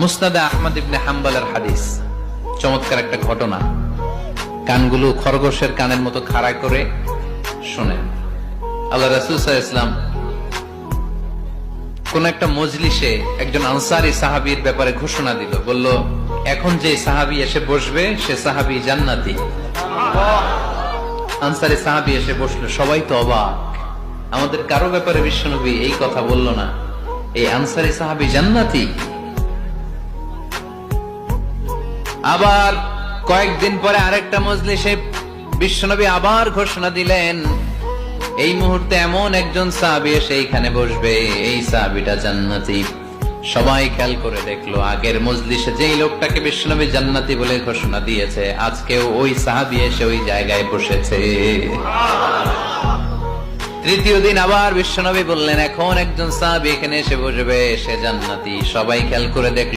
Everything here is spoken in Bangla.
মুসনাদে আহমদ ইবনে হাম্বলের হাদিস, চমৎকার একটা ঘটনা। কানগুলো খরগোশের কানের মতো খাড়া করে শোনেন। আল্লাহ রাসূল সাল্লাল্লাহু আলাইহি ওয়াসাল্লাম কোন একটা মজলিসে একজন আনসারী সাহাবীর ব্যাপারে ঘোষণা দিল, বলল, এখন যে সাহাবী এসে বসবে সে সাহাবী জান্নাতি। আনসারী সাহাবী এসে বসলো, সবাই তো অবাক, আমাদের কারো ব্যাপারে বিশ্বনবী এই কথা বলল না, এই আনসারী সাহাবী জান্নাতি। আবার কয়েকদিন পরে আরেকটা মজলিসে বিশ্বনবী আবার ঘোষণা দিলেন, এই মুহূর্তে এমন একজন সাহাবী এসে এইখানে বসবে, এই সাহাবীটা জান্নাতি। সবাই খেয়াল করে দেখলো, আগের মজলিসে যেই লোকটাকে বিশ্বনবী জান্নাতি বলে ঘোষণা দিয়েছে, আজকেও ওই সাহাবী এসে ওই জায়গায় বসেছে। তৃতীয় দিন আবার বিশ্বনবী বললেন, এখন একজন সাহাবী এখানে এসে বসবে, সে জান্নাতি। সবাই খেয়াল করে দেখলো,